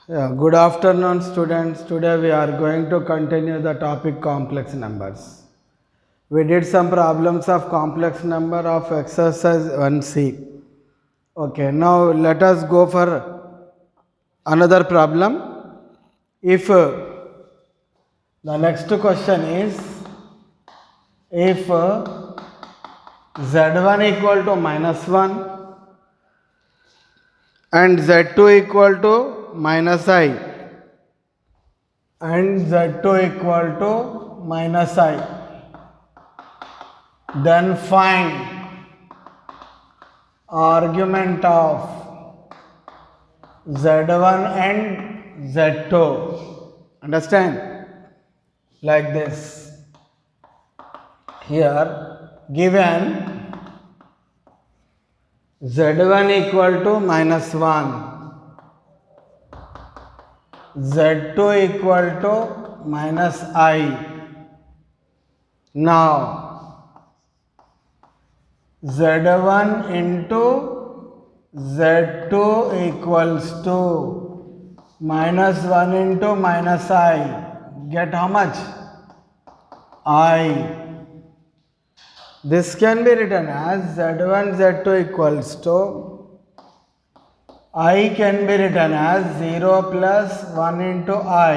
Yeah, good afternoon, students. Today we are going to continue the topic complex numbers. We did some problems of complex number of exercise 1C. Okay, now let us go for another problem. If the next question is if z1 equal to -1 and z2 equal to minus I and z2 equal to minus I, then find argument of z1 and z2. Understand? Like this. Here given z1 equal to -1, z2 equal to minus I. Now z1 into z2 equals to -1 into minus I. Get how much? I. This can be written as z1 z2 equals to I can be written as 0 plus 1 into I.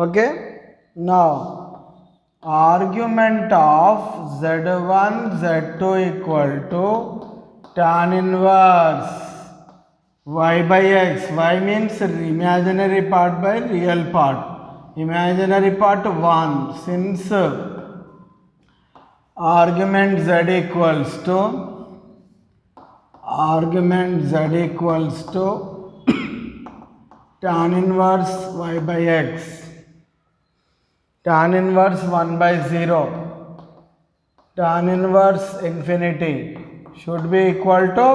Okay? Now argument of z1 z2 equal to tan inverse y by x. Y means imaginary part by real part. Imaginary part 1. Since argument z equals to tan inverse y by x, tan inverse 1 by 0, tan inverse infinity should be equal to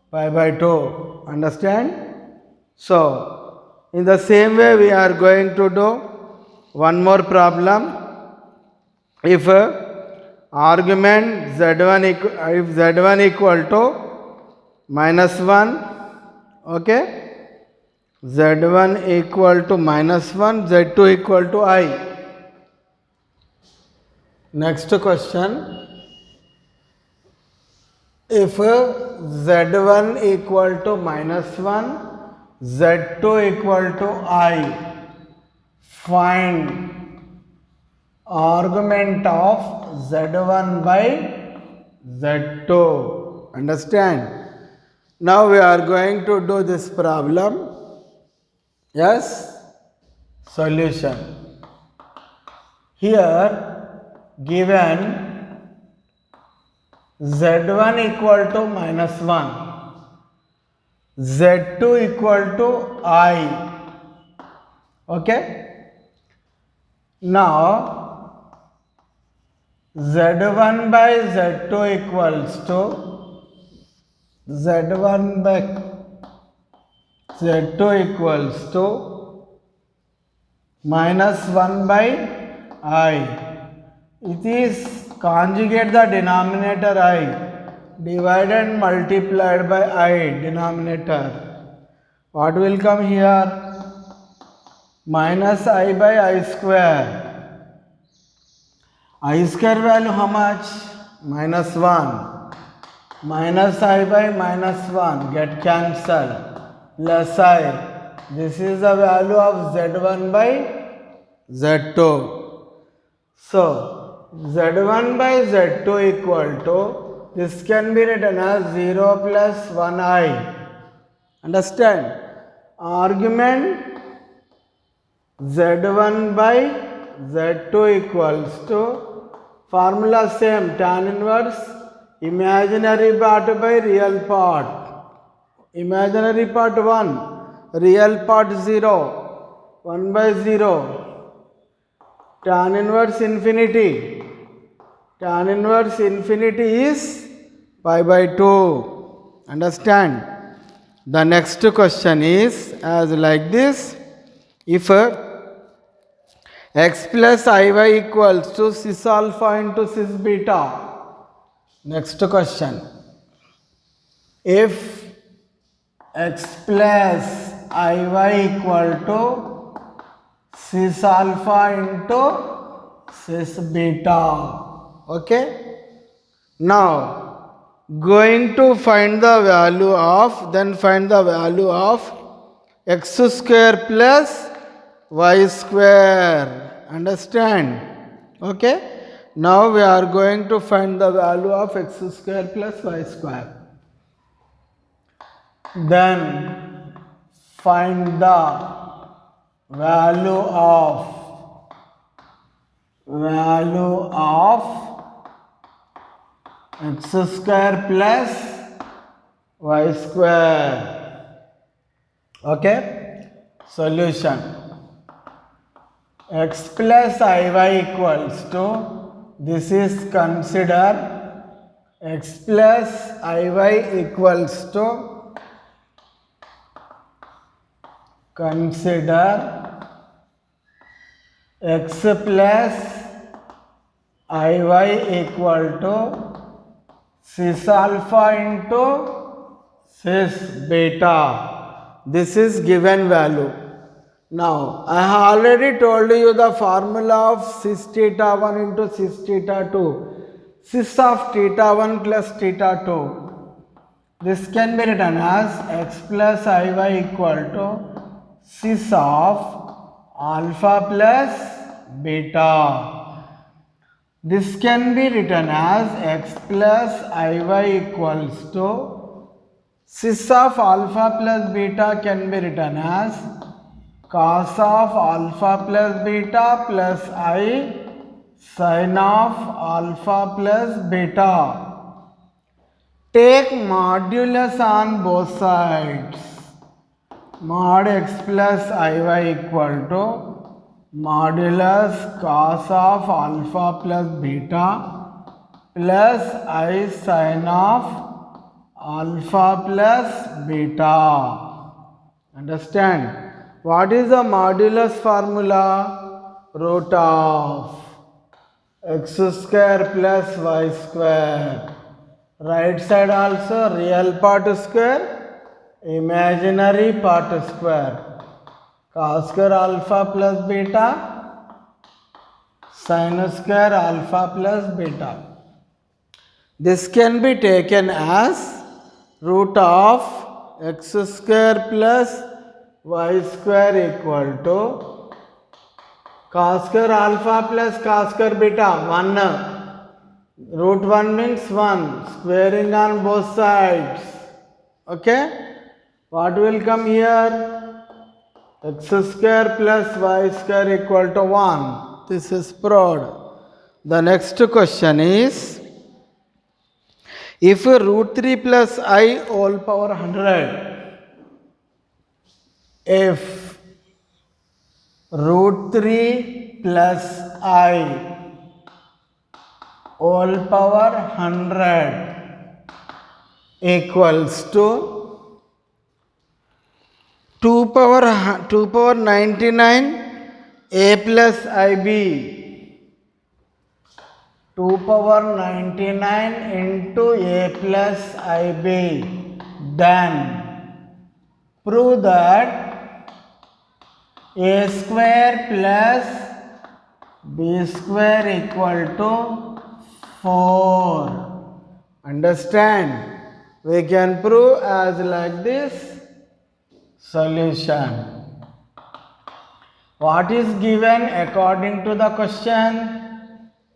pi by 2. Understand? So in the same way we are going to do one more problem. If argument z1 equal to -1, okay, z1 equal to -1, z2 equal to I. Next question, if z1 equal to -1, z2 equal to I, find argument of z1 by z2. Understand? Now we are going to do this problem. Yes? Solution. Here given z1 equal to -1, z2 equal to I. Okay? Now z1 by z2 equals to z1 by z2 equals to -1 by I. It is conjugate the denominator I, divide and multiplied by I denominator. What will come here? Minus I by I square. I square value how much? -1. Minus I by -1 get cancelled. Plus I. This is the value of z1 by z2. So z1 by z2 equal to, this can be written as 0 plus 1i. Understand? Argument z1 by z2 equals to, formula same, tan inverse imaginary part by real part. Imaginary part 1, real part 0, 1 by 0. Tan inverse infinity. Tan inverse infinity is pi by 2. Understand? The next question is as like this. If x plus iy equals to cis alpha into cis beta. Next question. If x plus iy equal to cis alpha into cis beta. Okay. Now going to find the value of, x square plus y square. Understand? Okay. Now we are going to find the value of x square plus y square. Then find the value of x square plus y square. Okay. Solution: x plus iy equals to, this is consider x plus iy equals to, consider x plus iy equal to cis alpha into cis beta. This is given value. Now I have already told you the formula of cis theta 1 into cis theta 2. Cis of theta 1 plus theta 2. This can be written as x plus iy equal to cis of alpha plus beta. This can be written as x plus iy equals to cis of alpha plus beta, can be written as cos of alpha plus beta plus I sin of alpha plus beta. Take modulus on both sides. Mod x plus iy equal to modulus cos of alpha plus beta plus I sin of alpha plus beta. Understand? What is the modulus formula? Root of x square plus y square. Right side also real part square, imaginary part square. Cos square alpha plus beta, sin square alpha plus beta. This can be taken as root of x square plus y square equal to cos square alpha plus cos square beta 1. Root 1 means 1. Squaring on both sides. Okay. What will come here? X square plus y square equal to 1. This is proved. The next question is, if root 3 plus I whole power 100, if root 3 plus I whole power 100 equals to 2 power 99 a plus ib. 2 power 99 into a plus ib. Then prove that a square plus b square equal to 4. Understand? We can prove as like this. Solution: what is given according to the question?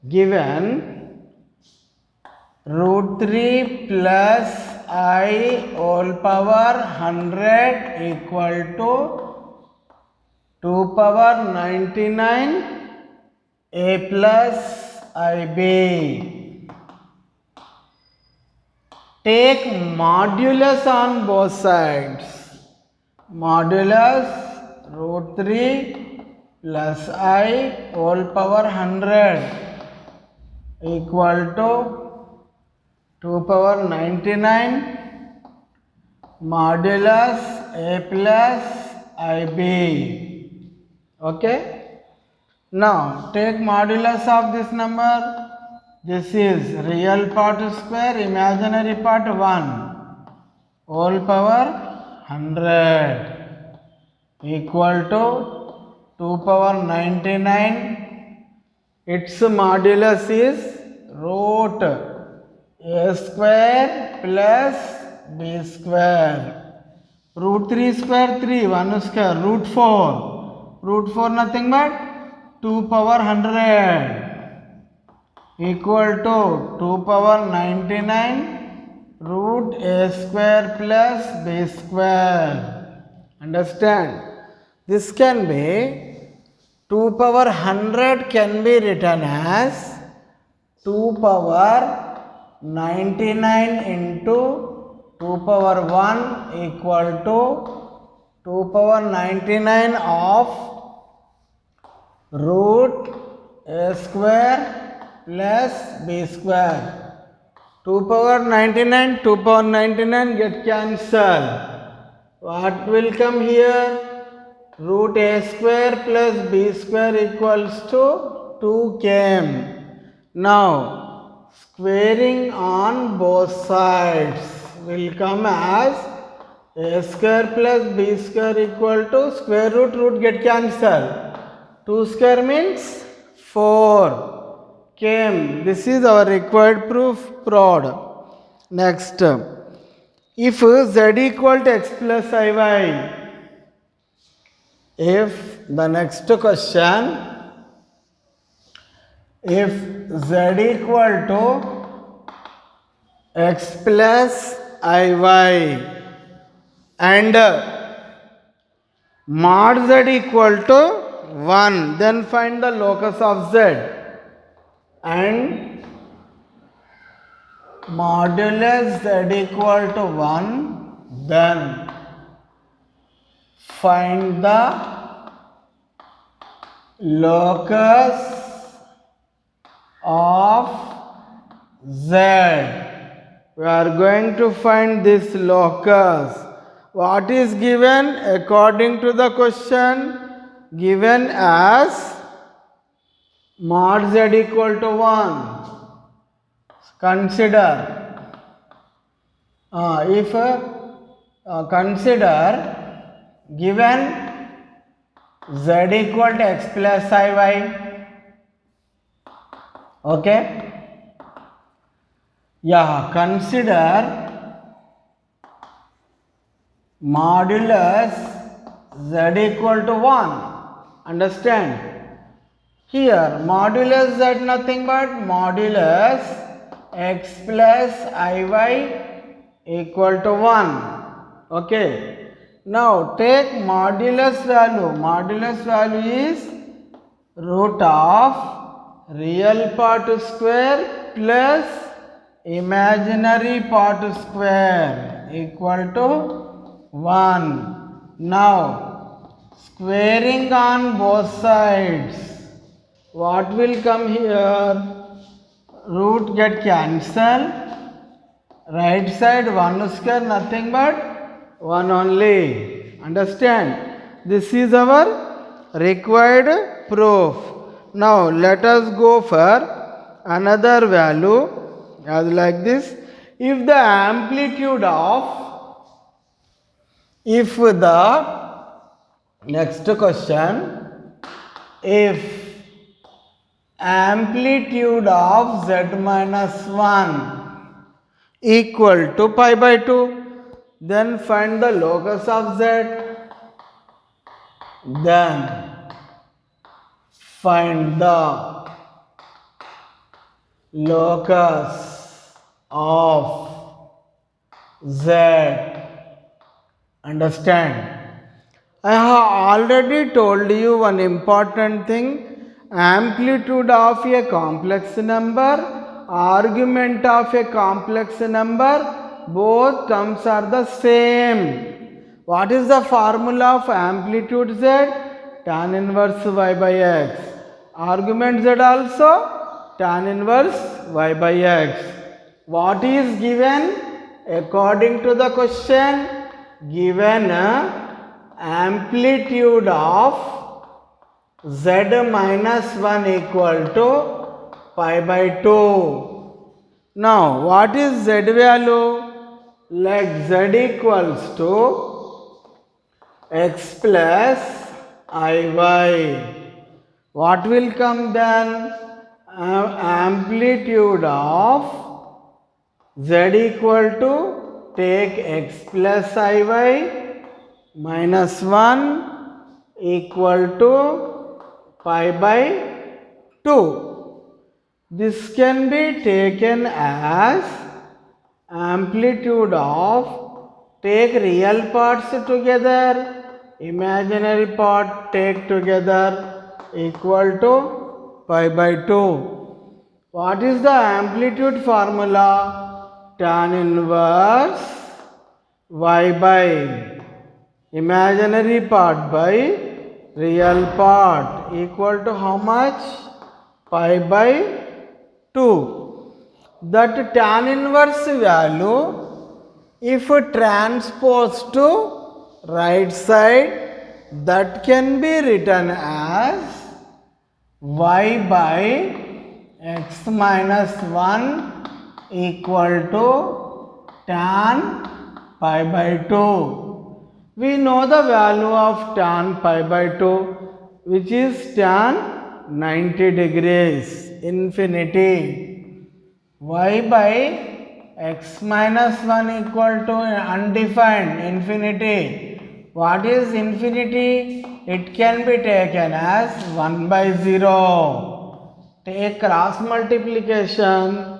Given root 3 plus I whole power 100 equal to 2 power 99 a plus ib. Take modulus on both sides. Modulus root 3 plus I whole power 100 equal to 2 power 99 modulus a plus ib. Okay. Now take modulus of this number. This is real part square, imaginary part 1, whole power 100 equal to 2 power 99. Its modulus is root a square plus b square. Root 3 square 3, 1 square, root 4. Root 4 nothing but 2 power 100 equal to 2 power 99 root a square plus b square. Understand? This can be 2 power 100 can be written as 2 power 99 into 2 power 1 equal to 2 power 99 of root a square plus b square. 2 power 99, 2 power 99 get cancelled. What will come here? Root a square plus b square equals to 2 came. Now, squaring on both sides will come as a square plus b square equal to square root, root get cancelled. 2 square means 4 came. This is our required proof prod. Next, if z equal to x plus iy, if the next question, if z equal to x plus iy and mod z equal to 1, then find the locus of z, and modulus z equal to 1, then find the locus of z. We are going to find this locus. What is given according to the question? Given as mod z equal to 1. Consider, consider given z equal to x plus iy. Okay? Yeah, consider modulus z equal to 1. Understand? Here modulus z nothing but modulus x plus iy equal to 1. Okay. Now take modulus value. Modulus value is root of real part square plus imaginary part square equal to 1. Now squaring on both sides, what will come here? Root get cancelled. Right side 1 square nothing but 1 only. Understand? This is our required proof. Now let us go for another value as like this. If the amplitude of, if the next question, if amplitude of z minus 1 equal to pi by 2, then find the locus of z. Then find the locus of z. Understand? I have already told you one important thing. Amplitude of a complex number, argument of a complex number, both terms are the same. What is the formula of amplitude z? Tan inverse y by x. Argument z also tan inverse y by x. What is given according to the question? Given amplitude of z minus 1 equal to pi by 2. Now what is z value? Let z equals to x plus iy. What will come then? Amplitude of z equal to take x plus iy minus 1 equal to pi by 2. This can be taken as amplitude of take real parts together, imaginary part take together equal to pi by 2. What is the amplitude formula? Tan inverse y by imaginary part by real part equal to how much? Pi by 2. That tan inverse value, if transposed to right side, that can be written as y by x minus 1 equal to tan pi by 2. We know the value of tan pi by 2, which is tan 90 degrees, infinity. Y by x minus 1 equal to undefined, infinity. What is infinity? It can be taken as 1 by 0. Take cross multiplication.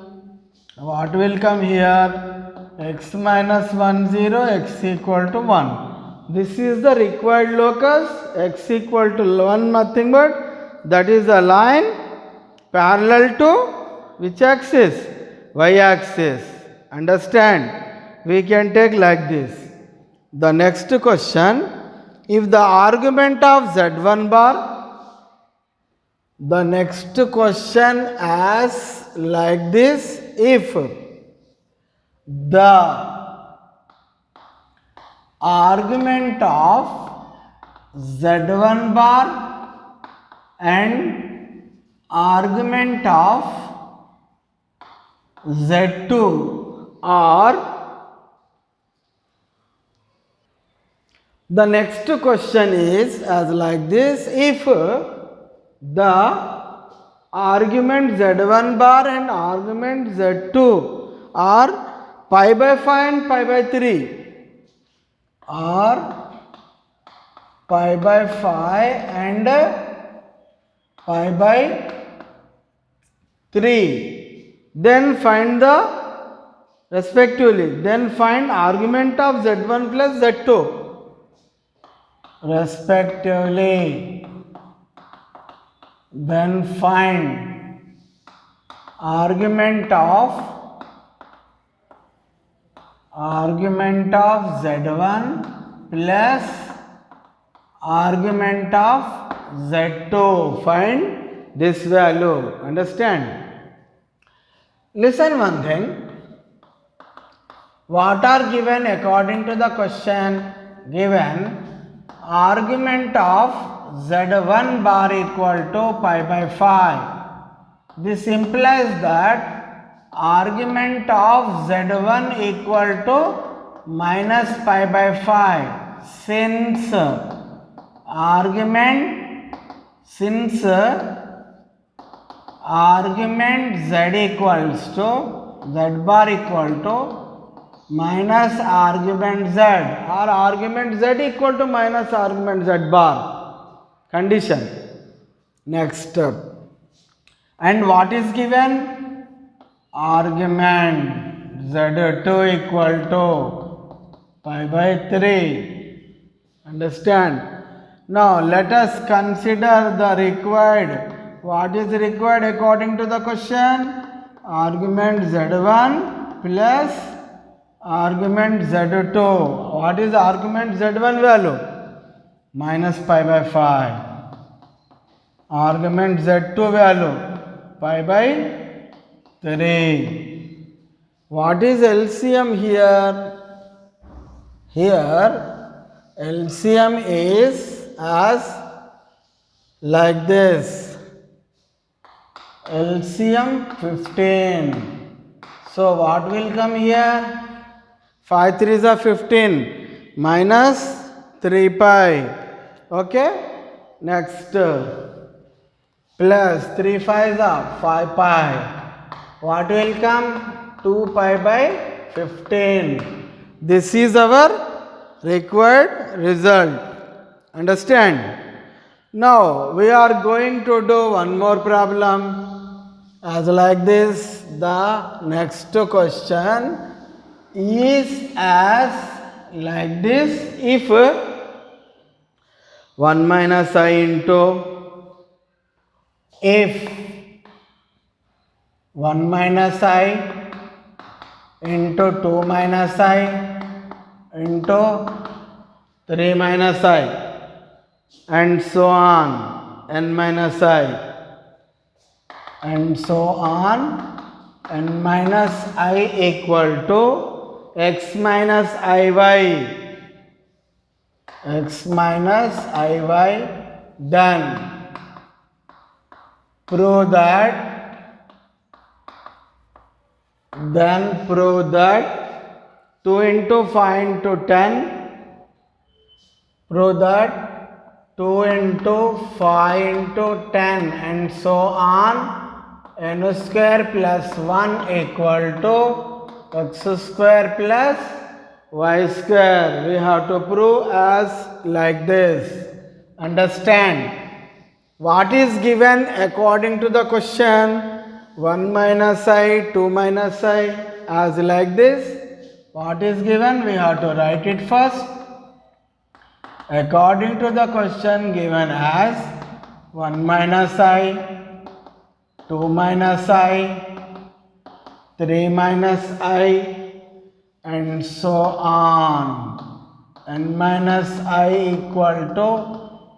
What will come here? X minus 1, 0, x equal to 1. This is the required locus, x equal to 1, nothing but that is the line parallel to which axis? Y axis. Understand? We can take like this. The next question, if the argument of z1 bar, the next question asks like this, if the argument of z1 bar and argument of z2 are, the next question is as like this, if the argument z1 bar and argument z2 are pi by 5 and pi by 3, or pi by 5 and pi by 3, then find the respectively, then find argument of z1 plus z2 respectively. Then find argument of z1 plus argument of z2. Find this value. Understand? Listen one thing. What are given according to the question? Given argument of z1 bar equal to pi by 5. This implies that argument of z1 equal to minus pi by 5. Since argument z equals to z bar equal to minus argument z, or argument z equal to minus argument z bar condition. Next step. And what is given? Argument z2 equal to pi by 3. Understand? Now let us consider the required. What is required according to the question? Argument z1 plus argument z2. What is argument z1 value? Minus pi by 5. Argument z2 value? Pi by 3. What is LCM here? Here LCM is as like this. LCM 15. So what will come here? 5 3s are 15 minus 3 pi. Okay. Next, plus 3 5s are 5 pi. What will come? 2 pi by 15. This is our required result. Understand? Now we are going to do one more problem as like this. The next question is as like this. If 1 minus I into, if 1 minus I into 2 minus I into 3 minus I and so on, n minus I and so on, n minus I equal to x minus iy, x minus iy, then prove that 2 into 5 into 10, prove that 2 into 5 into 10 and so on, n square plus 1 equal to x square plus y square. We have to prove as like this. Understand? What is given according to the question? 1 minus I, 2 minus I, as like this. What is given? We have to write it first. According to the question given as 1 minus I, 2 minus I, 3 minus I and so on, n minus I equal to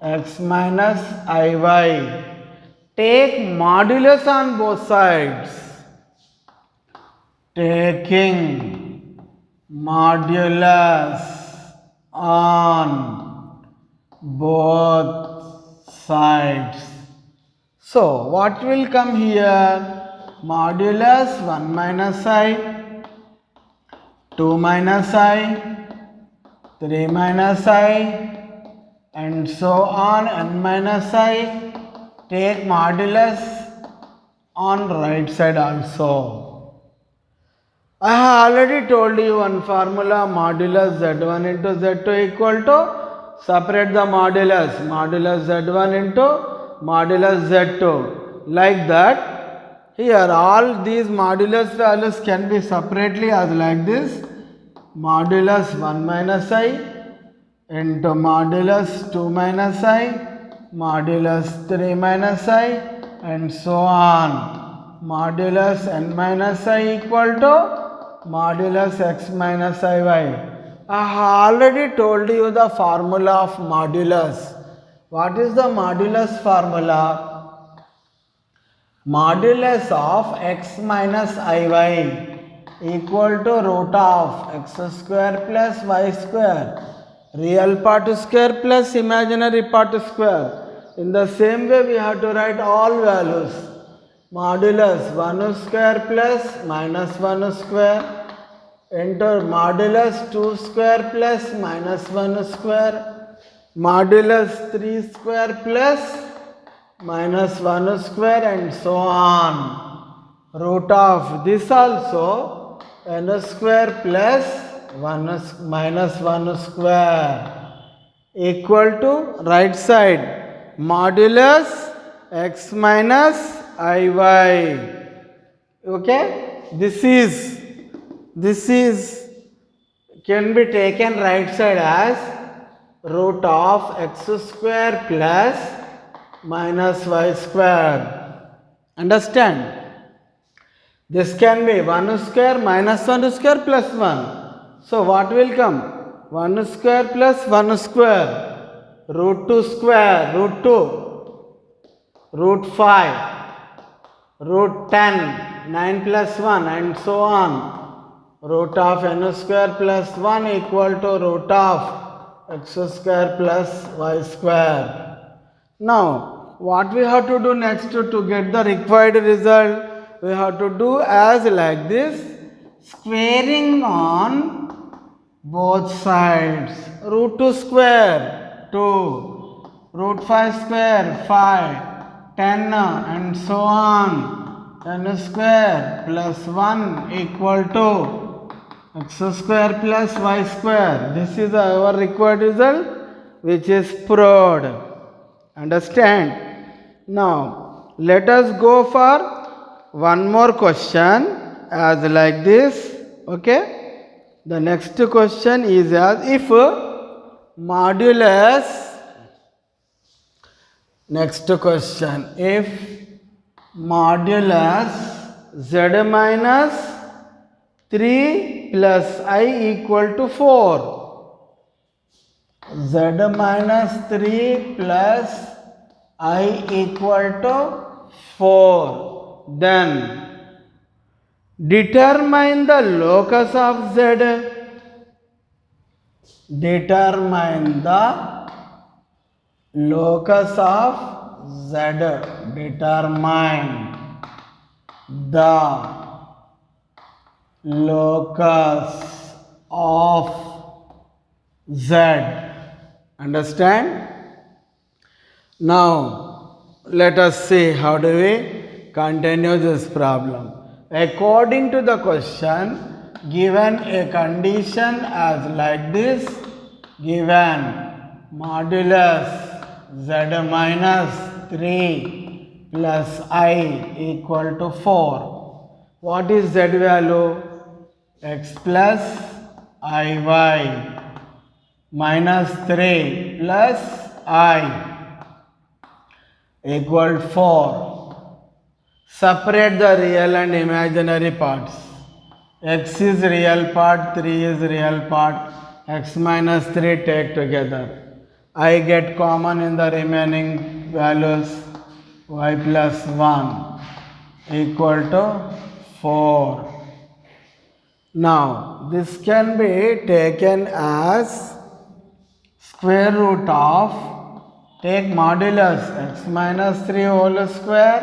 x minus iy. Take modulus on both sides. Taking modulus on both sides. So what will come here? Modulus 1 minus I, 2 minus I, 3 minus I and so on, n minus I. Take modulus on right side also. I have already told you one formula, modulus z1 into z2 equal to, separate the modulus z1 into modulus z2. Like that, here all these modulus values can be separately as like this. Modulus 1 minus I into modulus 2 minus I, modulus 3 minus I and so on. Modulus n minus I equal to modulus x minus iy. I have already told you the formula of modulus. What is the modulus formula? Modulus of x minus iy equal to root of x square plus y square. Real part square plus imaginary part square. In the same way we have to write all values. Modulus 1 square plus minus 1 square into modulus 2 square plus minus 1 square, modulus 3 square plus minus 1 square and so on. Root of this also n square plus 1 minus 1 square equal to right side modulus x minus iy. Okay, this is can be taken right side as root of x square plus minus y square. Understand? This can be 1 square minus 1 square plus 1. So what will come? 1 square plus 1 square, root 2 square, root 2, root 5, root 10, 9 plus 1 and so on. Root of n square plus 1 equal to root of x square plus y square. Now, what we have to do next to get the required result? We have to do as like this, squaring on both sides. Root 2 square 2, root 5 square 5, 10 and so on. 10 square plus 1 equal to x square plus y square. This is our required result, which is proved. Understand? Now let us go for one more question as like this. Okay. The next question is as if modulus. Next question, if modulus z minus 3 plus I equal to 4. Z minus 3 plus I equal to 4. Then determine the locus of z. Determine the locus of z. Determine the locus of z. Understand? Now let us see how do we continue this problem. According to the question, given a condition as like this, given modulus z minus 3 plus I equal to 4. What is z value? X plus iy minus 3 plus I equal 4. Separate the real and imaginary parts. X is real part, 3 is real part. X minus 3 take together. I get common in the remaining values. Y plus 1 equal to 4. Now this can be taken as square root of, take modulus x minus 3 whole square,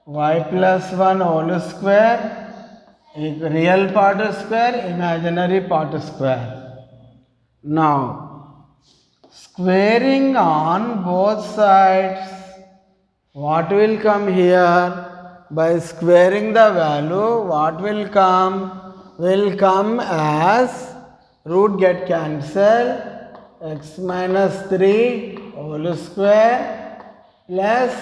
y plus 1 whole square, real part square, imaginary part square. Now squaring on both sides, what will come here? By squaring the value, what will come? Will come as root get cancelled, x minus 3 whole square plus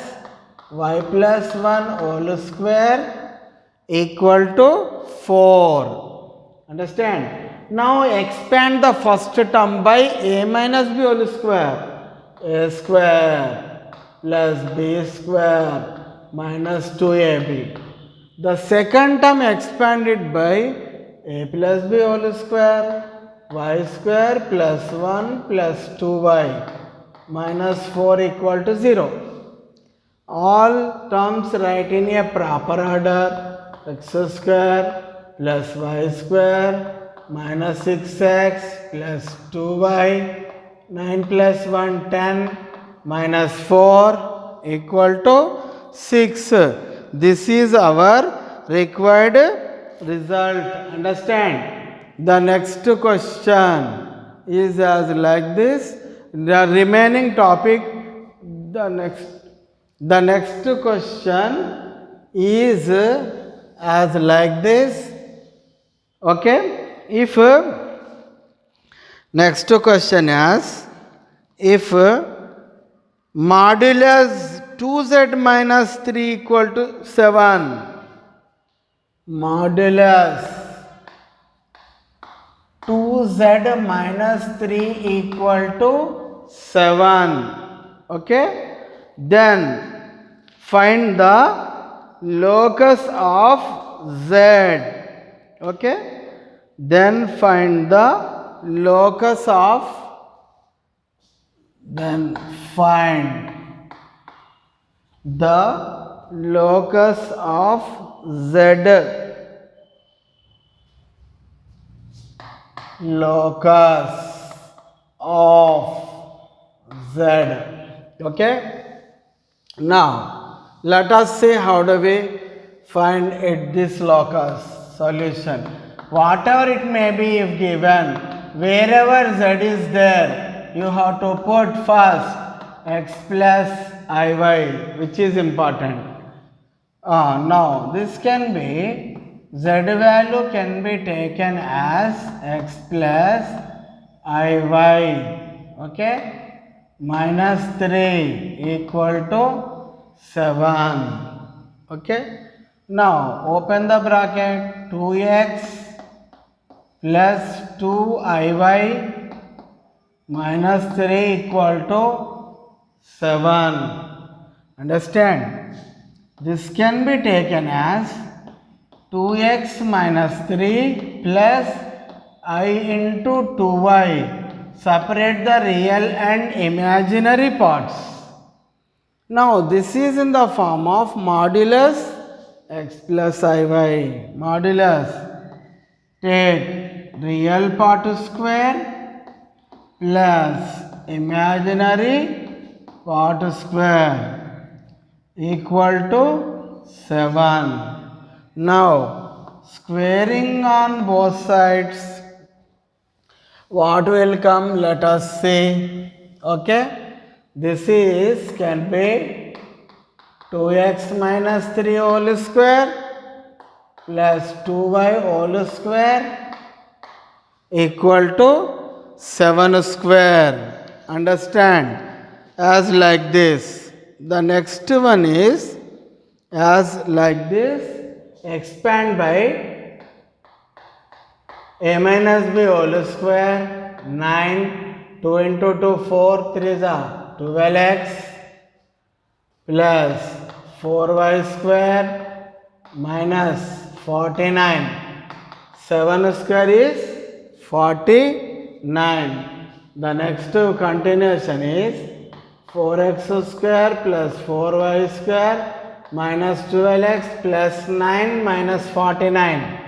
y plus 1 whole square equal to 4. Understand? Now expand the first term by a minus b whole square. A square plus b square minus 2ab. The second term expanded by a plus b whole square, y square plus 1 plus 2y minus 4 equal to 0. All terms write in a proper order. X square plus y square minus 6x plus 2y, 9 plus 1 10 minus 4 equal to 6. This is our required result. Understand? The next question is as like this. The remaining topic, the next question is as like this. Okay? If next question is, if modulus 2z minus 3 equal to 7, modulus 2z minus 3 equal to 7. Okay? Then find the locus of z. Okay? Then find the locus of, then find the locus of z. Locus of z. Okay? Now let us see how do we find this locus. Solution. Whatever it may be, if given wherever z is there, you have to put first x plus iy, which is important. Now this can be, z value can be taken as x plus iy, okay, minus 3 equal to 7, okay. Now open the bracket, 2x plus 2iy minus 3 equal to 7. Understand? This can be taken as 2x minus 3 plus I into 2y. Separate the real and imaginary parts. Now this is in the form of modulus x plus iy. Modulus. Take real part square plus imaginary part square equal to 7. Now squaring on both sides, what will come? Let us see. Okay, this is can be 2x minus 3 whole square plus 2y whole square equal to 7 square. Understand? As like this. The next one is as like this. Expand by a minus b whole square, 9, 2 into 2, 4, 3 is 12x plus 4y square minus 49. 7 square is 49. The next continuation is 4x square plus 4y square minus 12x plus 9 minus 49.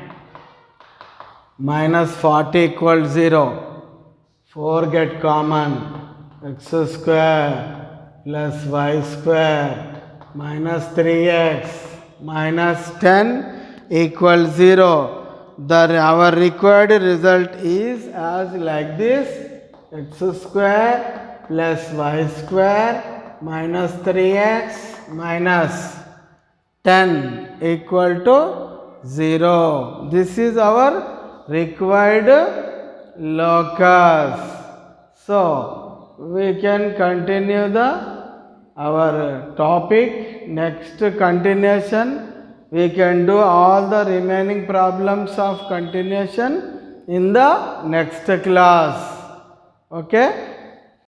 Minus 40 equals 0. 4 get common. X square plus y square minus 3x minus 10 equals 0. Our required result is as like this. X square plus y square minus 3x minus 10 equal to 0. This is our required locus. So we can continue our topic. Next continuation, we can do all the remaining problems of continuation in the next class. Okay.